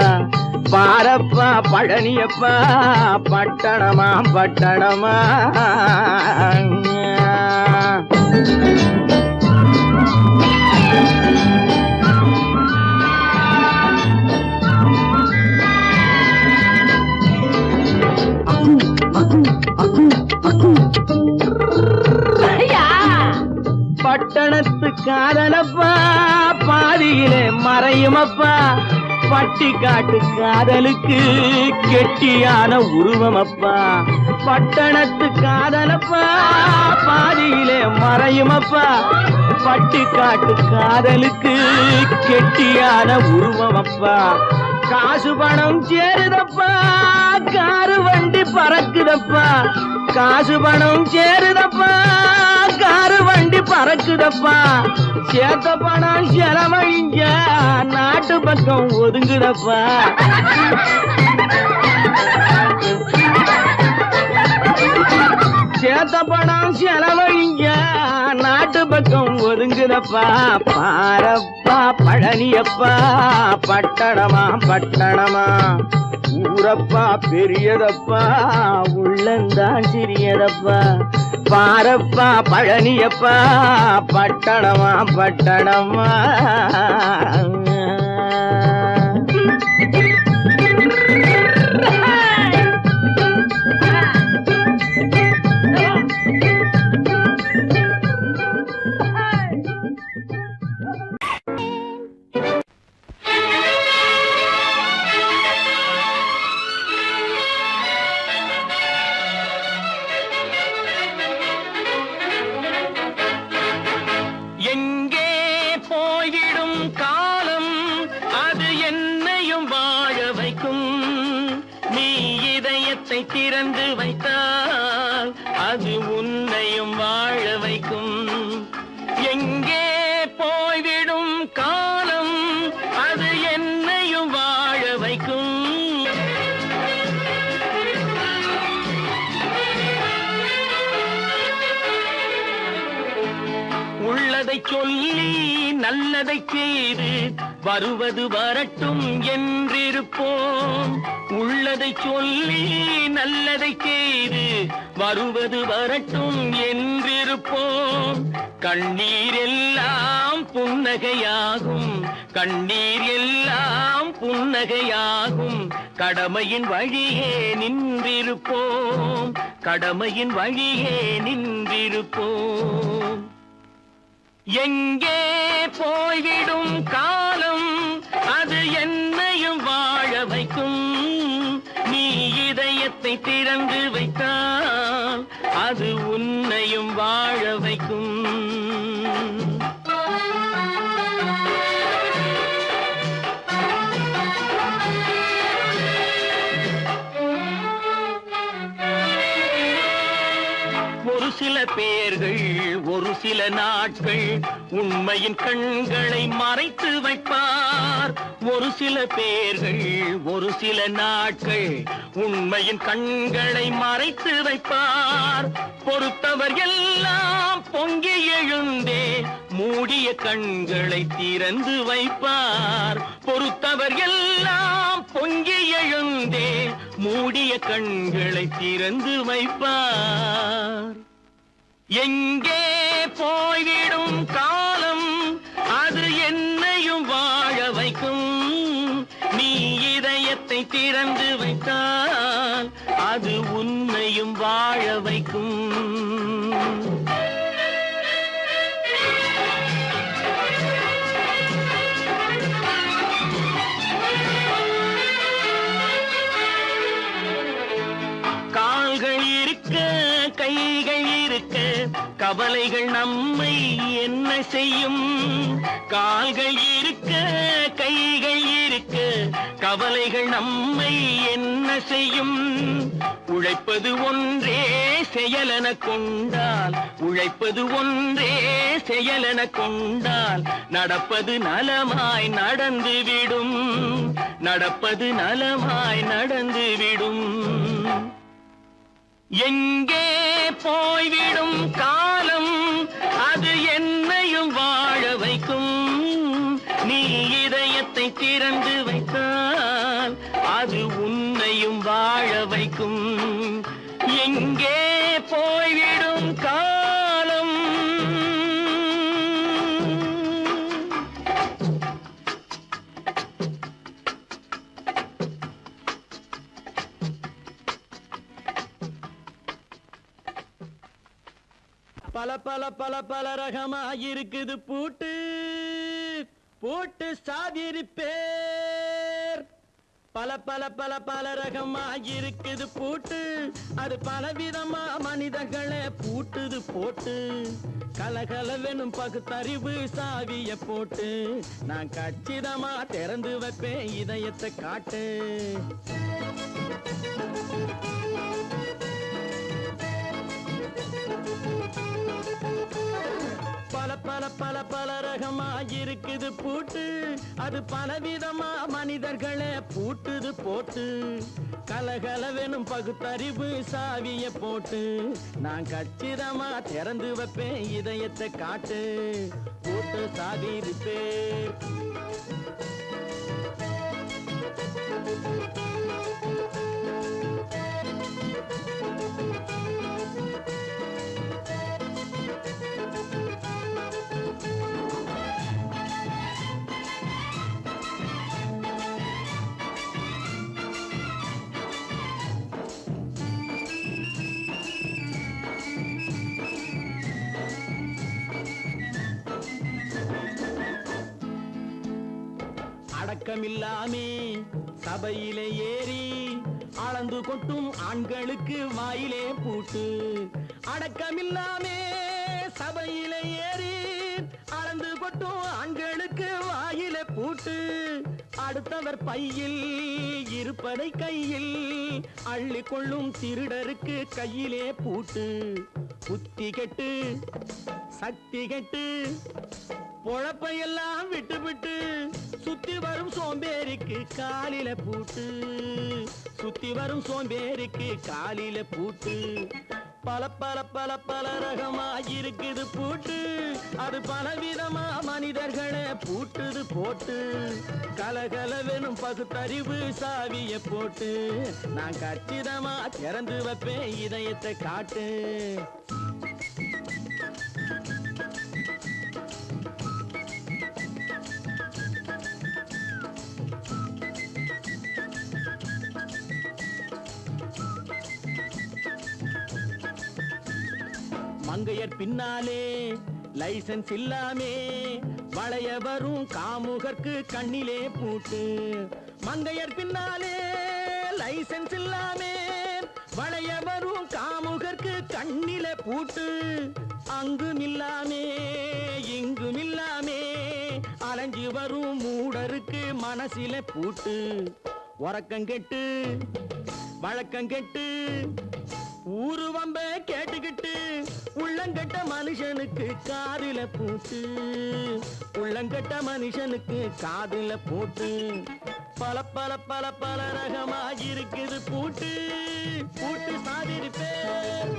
பாரப்பா பழனியப்பா பட்டணமா பட்டணமா? பட்டணத்து காதலப்பா பாதியிலே மறையுமப்பா. பட்டிக்காட்டு காதலுக்கு கெட்டியான உருவமப்பா பட்டணத்து காதலப்பா பாதியிலே மறையுமப்பா பட்டிக்காட்டு காதலுக்கு கெட்டியான உருவமப்பா காசு பணம் சேருதப்பா காரு வண்டி பறக்குதப்பா காசு பணம் சேருதப்பா காரு வண்டி பறக்குதப்பா சேத்த பணம் செலவழிஞ்ச நாட்டு பக்கம் ஒதுங்குதப்பா சேத்த பணம் செலவழிஞ்ச நாட்டு பக்கம் ஒதுங்குதப்பா பாரப்பா பழனியப்பா பட்டணமா பட்டணமா ஊரப்பா பெரியதப்பா உள்ளந்தான் சிறியதப்பா பாரப்பா பழனியப்பா பட்டணமா பட்டணமா திறந்து வைத்தால் அது உன்னையும் வாழ வைக்கும் எங்கே போய்விடும் காலம் அது என்னையும் வாழ வைக்கும் உள்ளதை சொல்லி நல்லதை செய்து வருவது வரட்டும் என்றிருப்போம் உள்ளதை சொல்லி நல்லதை செய்து வருவது வரட்டும் என்றிருப்போம் கண்ணீர் எல்லாம் புன்னகையாகும் கண்ணீர் எல்லாம் புன்னகையாகும் கடமையின் வழியே நின்றிருப்போம் கடமையின் வழியே நின்றிருப்போம் எங்கே போய்விடும் காலம் அது என்னையும் வாழ வைக்கும் நீ இதயத்தை திறந்து வைத்தால் அது உன்னையும் வாழ வைக்கும் ஒரு சில பேர்கள் ஒரு சில நாட்கள் உண்மையின் கண்களை மறைத்து வைப்பார் ஒரு சில பேர்கள் ஒரு சில நாட்கள் உண்மையின் கண்களை மறைத்து வைப்பார் பொறுத்தவர் எல்லாம் பொங்கி எழுந்தே மூடிய கண்களை திறந்து வைப்பார் பொறுத்தவர் எல்லாம் பொங்கி எழுந்தே மூடிய கண்களை திறந்து வைப்பார் எங்கே போய்விடும் காலம் அது என்னையும் வாழ வைக்கும் நீ இதயத்தை திறந்து வைத்தால் அது உன்னையும் வாழ வைக்கும் கால்கள் இருக்க கைகள் இருக்க கவலைகள் நம்மை என்ன செய்யும் கால்கள் இருக்க கைகள் இருக்க கவலைகள் நம்மை என்ன செய்யும் உழைப்பது ஒன்றே செயலென கொண்டால் உழைப்பது ஒன்றே செயலென கொண்டால் நடப்பது நலமாய் நடந்துவிடும் நடப்பது நலமாய் நடந்துவிடும் எங்கே போய்விடும் காலம் அது என்னையும் வாழ வைக்கும் நீ இதயத்தை திறந்து வைத்தால் அது உன்னையும் வாழ வைக்கும் எங்கே போய்விடும் காலம் பல பல பல பல ரகமாயிருக்குது பூட்டு பூட்டு சாதிருப்பே பல பல பல பல ரகமா இருக்குது பூட்டு, அது பலவிதமா மனிதர்களை பூட்டுது போட்டு. கலகலவெனும் பகுத்தறிவு சாவிய போட்டு, நான் கச்சிதமா திறந்து வைப்பேன் இதயத்தை காட்டு. பல பல பல பல ரகமா இருக்குது பூட்டு, அது பலவிதமா மனிதர்களை பூட்டுது போட்டு. கலகலவெனும் பகுத்தறிவு சாவிய போட்டு, நான் கச்சிதமா திறந்து வைப்பேன் இதயத்தை காட்டு. போட்டு சாவி இருப்பேன். அடக்கமில்லாமே சபையிலே ஏறி அளந்து கொட்டும் ஆண்களுக்கு வாயிலே பூட்டு. அடக்கமில்லாமே சபையிலே ஏறி அளந்து கொட்டும் ஆண்களுக்கு வாயிலே பூட்டு. அடுத்தவர் பையில் இருப்பதை கையில் அள்ளி கொள்ளும் திருடருக்கு கையிலே பூட்டு. புத்தி கெட்டு சக்தி கெட்டு பொழப்பையெல்லாம் விட்டு விட்டு சுத்தி வரும் சோம்பேறிக்கு காலில பூட்டு. சுத்தி வரும் சோம்பேறிக்கு காலில பூட்டு. பல பல பல பல ரகமா இருக்குது பூட்டு, அது பலவிதமா மனிதர்களை பூட்டுது போட்டு. கலகலவெனும் பகுத்தறிவு சாவிய போட்டு, நான் கச்சிதமா திறந்து வைப்பேன் இதயத்தை காட்டு. மங்கையர் பின்னாலே லைசன்ஸ் இல்லாமே வளைய வரும் காமுகர்க்கு கண்ணிலே பூட்டு. மங்கையர் பின்னாலே லைசன்ஸ் இல்லாமே வளைய வரும் காமுகர்க்கு கண்ணிலே பூட்டு. அங்கும் இல்லாமே இங்கும் இல்லாமே அலைஞ்சு வரும் மூடருக்கு மனசில பூட்டு. உறக்கங்கெட்டு வழக்கங்கெட்டு ஊரு வம்ப கேட்டுக்கிட்டு உள்ளங்கட்ட மனுஷனுக்கு காதில பூட்டு. உள்ளங்கட்ட மனுஷனுக்கு காதில பூட்டு. பல பல பல பல ரகமா இருக்குது பூட்டு. பூட்டு சாதிருப்பேன்.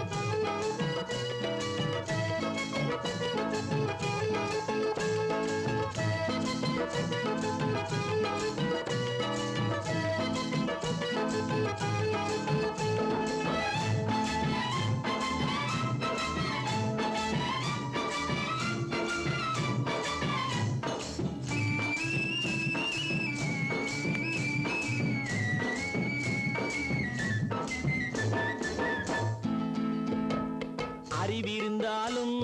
அறிவிருந்தாலும்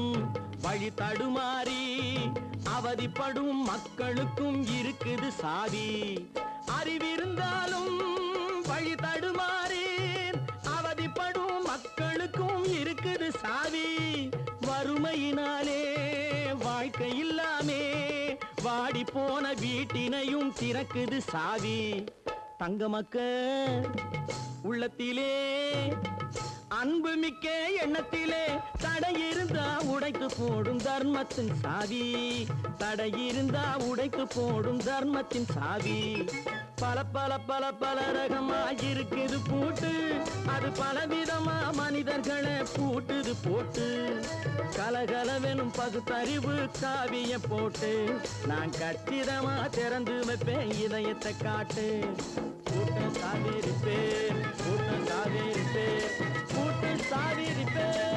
வழி தடுமாறி அவதிப்படும் மக்களுக்கும் இருக்குது சாவி. அறிவிருந்தாலும் வழி தடுமாறி அவதிப்படும் மக்களுக்கும் இருக்குது சாவி. வறுமையினாலே வாழ்க்கை இல்லாமே வாடி போன வீட்டினையும் திறக்குது சாவி. தங்க மக்க உள்ளத்திலே அன்பு மிக்க எண்ணத்திலே தடை இருந்தா உடைத்து போடும் தர்மத்தின் சாவி. தடை இருந்தா உடைத்து போடும் தர்மத்தின் சாவி. பல பல பல பல ரகமா இருக்குது பூட்டு, அது பலவிதமா மனிதர்களை பூட்டுது போட்டு. கலகலவெனும் பகுத்தறிவு சாவிய போட்டு, நான் கச்சிதமா திறந்து வைப்பேன் இதயத்தை காட்டு. பூட்டு சாவிருப்பேன், பூட்டு சாவிருப்பேன், பூட்டு சாவிருப்பேன்.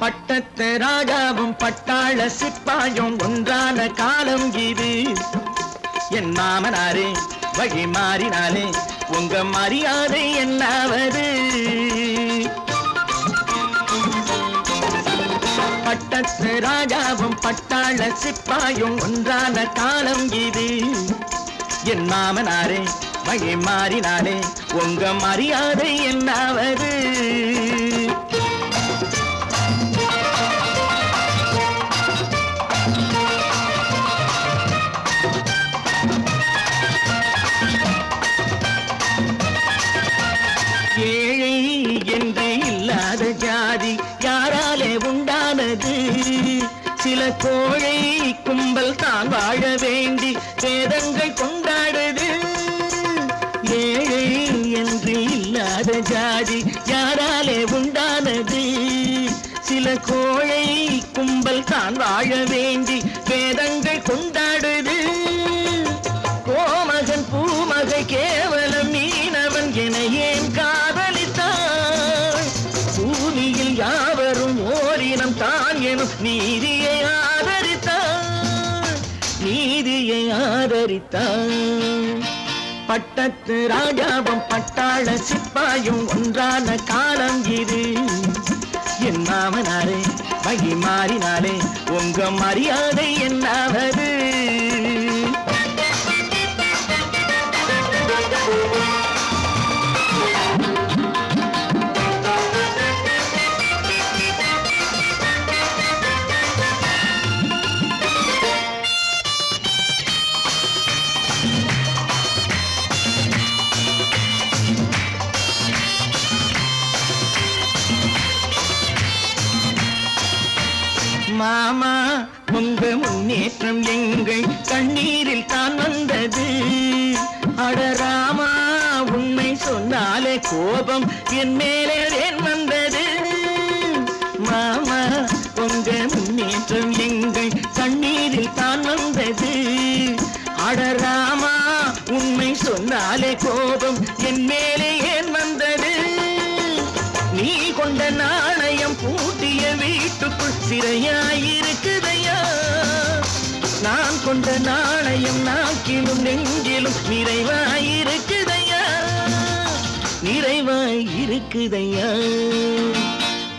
பட்டத்து ராஜாவும் பட்டாள சிப்பாயும் ஒன்றான காலம் இது. என் மாமனாரே வழி மாறினாலே உங்க மரியாதை என்னாவது? பட்டத்து ராஜாவும் பட்டாள சிப்பாயும் ஒன்றான காலம் இது. என் மாமனாரே வழி மாறினாலே உங்க மரியாதை என்னாவது? ஏழை என்று இல்லாத ஜாதி யாராலே உண்டானது? சில கோழை கும்பல் தான் வாழ வேண்டி வேதங்கள் கொண்டாடுது. ஏழை என்று இல்லாத ஜாதி யாராலே உண்டானது? சில கோழை கும்பல் தான் வாழ வேண்டி வேதங்கள் கொண்டாடுது. கோமகன் பூமகை கேவலம் மீனவன் என ஏன் காதலித்தான்? பூமியில் யாவரும் ஓரினம் தான் எனும் நீதியை ஆதரித்தான், நீதியை ஆதரித்தான். பட்டத்து ராஜாவும் பட்டாள சிப்பாயும் ஒன்றான காலம் இது. என் மாமனாரே வழி மாறினாலே உங்க மரியாதை என்னாவது? மாமா உங்க முன்னேற்றம் எங்கள் கண்ணீரில் தான் வந்தது. அடராமா உண்மை சொன்னாலே கோபம் என் மேலே ஏன் வந்தது? மாமா உங்க முன்னேற்றம் எங்கள் கண்ணீரில் தான் வந்தது. அடராமா உண்மை சொன்னாலே கோபம் என் மேலே ஏன் வந்தது? நீ கொண்ட நாணயம் பூட்டிய வீட்டுக்குள் சிறையாயிருக்குதையா? நான் கொண்ட நாணயம் நாக்கிலும் நெஞ்சிலும் நிறைவாயிருக்குதையா, நிறைவாயிருக்குதையா.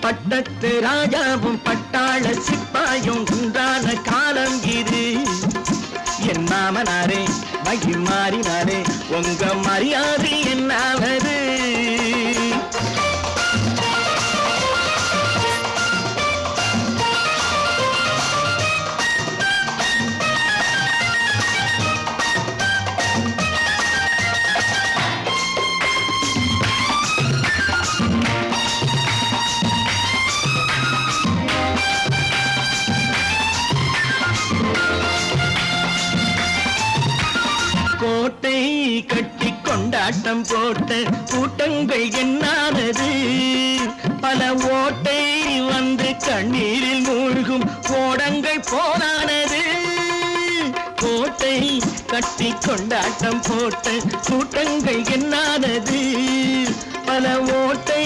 பட்டத்து ராஜாவும் பட்டாள சிப்பாயும் உண்டான காலம் இது. என் மாமனாரே வழி மாறினாரே உங்க மரியாதை என்னாவது? கோட்டை கட்டி கொண்டாட்டம் போட்ட கூட்டங்கள் என்னானது? பல ஓட்டை வந்து கண்ணீரில் மூழ்கும் கோடங்கள் போனானது. கோட்டை கட்டி கொண்டாட்டம் போட்ட கூட்டங்கள் என்னானது? பல ஓட்டை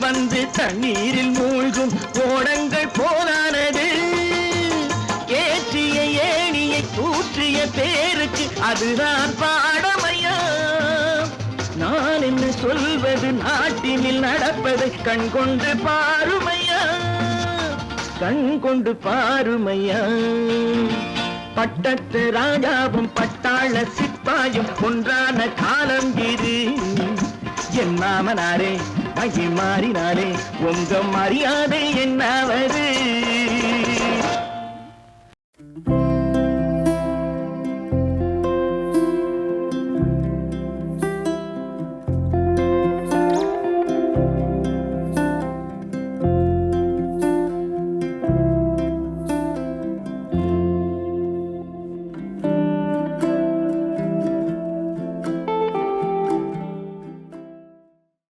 வந்து தண்ணீரில் மூழ்கும் கோடங்கள் போனானது. ஏற்றிய ஏணியை தூற்றிய பேருக்கு அதுதான் பாடமையா? நான் என்ன சொல்வது நாட்டினில் நடப்பதை கண் கொண்டு பாருமையா, கண் கொண்டு பாருமையா. பட்டத்து ராஜாவும் பட்டாள சிப்பாயும் ஒன்றான காலம் இது. என் மாமனாரே வழி மாறினாலே உங்க மரியாதை என்னாவது?